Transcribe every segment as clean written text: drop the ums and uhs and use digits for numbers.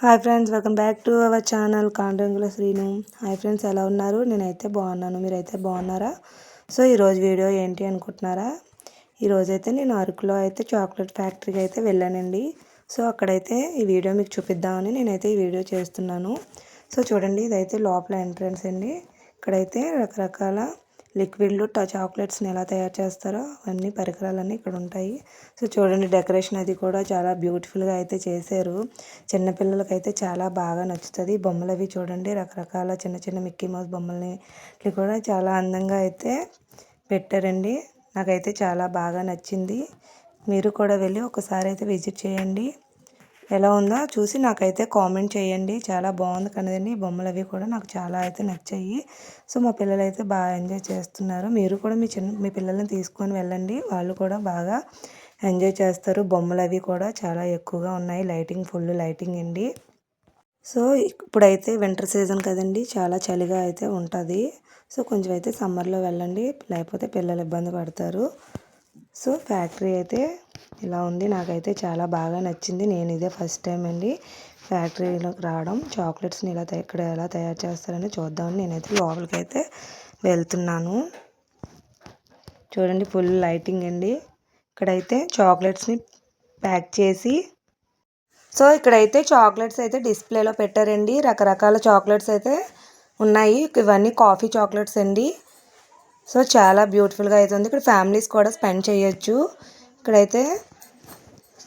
Hi friends, welcome back to our channel Kandrangula Srinu. Hi friends, ఎలా ఉన్నారు? నేనైతే బాగున్నాను, మీరైతే బాగున్నారా? సో ఈరోజు వీడియో ఏంటి అనుకుంటున్నారా? ఈరోజైతే నేను అరకులో అయితే చాక్లెట్ ఫ్యాక్టరీకి అయితే వెళ్ళానండి. సో అక్కడైతే ఈ వీడియో మీకు చూపిద్దామని నేనైతే ఈ వీడియో చేస్తున్నాను. సో చూడండి, ఇదైతే లోపల ఎంట్రన్స్ అండి. ఇక్కడైతే రకరకాల లిక్విడ్లు చాక్లెట్స్ని ఎలా తయారు చేస్తారో అవన్నీ పరికరాలన్నీ ఇక్కడ ఉంటాయి. సో చూడండి, డెకరేషన్ అది కూడా చాలా బ్యూటిఫుల్గా అయితే చేశారు. చిన్నపిల్లలకైతే చాలా బాగా నచ్చుతుంది. బొమ్మలు అవి చూడండి, రకరకాల చిన్న చిన్న మిక్కీ మౌస్ బొమ్మల్ని ఇట్లా కూడా చాలా అందంగా అయితే పెట్టారండి. నాకైతే చాలా బాగా నచ్చింది. మీరు కూడా వెళ్ళి ఒకసారి అయితే విజిట్ చేయండి. ఎలా ఉందో చూసి నాకైతే కామెంట్ చేయండి. చాలా బాగుంది కదండి. బొమ్మలు అవి కూడా నాకు చాలా అయితే నచ్చాయి. సో మా పిల్లలు అయితే బాగా ఎంజాయ్ చేస్తున్నారు. మీరు కూడా మీ పిల్లల్ని తీసుకొని వెళ్ళండి, వాళ్ళు కూడా బాగా ఎంజాయ్ చేస్తారు. బొమ్మలు అవి కూడా చాలా ఎక్కువగా ఉన్నాయి. లైటింగ్ ఫుల్ లైటింగ్ అండి. సో ఇప్పుడైతే వింటర్ సీజన్ కదండి, చాలా చలిగా అయితే ఉంటుంది. సో కొంచెం అయితే సమ్మర్లో వెళ్ళండి, లేకపోతే పిల్లలు ఇబ్బంది పడతారు. సో ఫ్యాక్టరీ అయితే ఇలా ఉంది. నాకైతే చాలా బాగా నచ్చింది. నేను ఇదే ఫస్ట్ టైం అండి ఫ్యాక్టరీలోకి రావడం. చాక్లెట్స్ని ఇక్కడ ఎలా తయారు చేస్తారని చూద్దామని నేనైతే లోపలికి అయితే వెళ్తున్నాను. చూడండి, ఫుల్ లైటింగ్ అండి. ఇక్కడైతే చాక్లెట్స్ని ప్యాక్ చేసి, సో ఇక్కడైతే చాక్లెట్స్ అయితే డిస్ప్లేలో పెట్టారండి. రకరకాల చాక్లెట్స్ అయితే ఉన్నాయి. ఇవన్నీ కాఫీ చాక్లెట్స్ అండి. సో చాలా బ్యూటిఫుల్గా అయితే ఉంది. ఇక్కడ ఫ్యామిలీస్ కూడా స్పెండ్ చేయొచ్చు. ఇక్కడైతే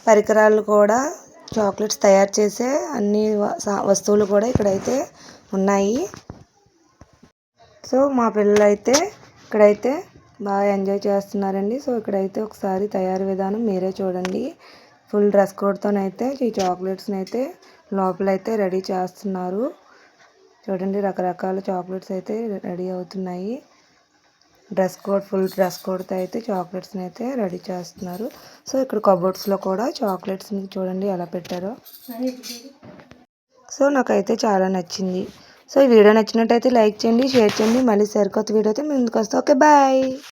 పరికరాలు కూడా, చాక్లెట్స్ తయారు చేసే అన్ని వస్తువులు కూడా ఇక్కడైతే ఉన్నాయి. సో మా పిల్లలు అయితే ఇక్కడైతే బాగా ఎంజాయ్ చేస్తున్నారండి. సో ఇక్కడైతే ఒకసారి తయారు విధానం మీరే చూడండి. ఫుల్ డ్రెస్ కోడ్తోనైతే ఈ చాక్లెట్స్ని అయితే లోపలైతే రెడీ చేస్తున్నారు. చూడండి, రకరకాల చాక్లెట్స్ అయితే రెడీ అవుతున్నాయి. ఫుల్ డ్రెస్ కోడ్తో అయితే చాక్లెట్స్ని అయితే రెడీ చేస్తున్నారు. సో ఇక్కడ కబోర్డ్స్లో కూడా చాక్లెట్స్ని చూడండి ఎలా పెట్టారో. సో నాకైతే చాలా నచ్చింది. సో ఈ వీడియో నచ్చినట్టయితే లైక్ చేయండి, షేర్ చేయండి. మళ్ళీ సరికొత్త వీడియో అయితే ముందుకు వస్తాం. Okay, bye.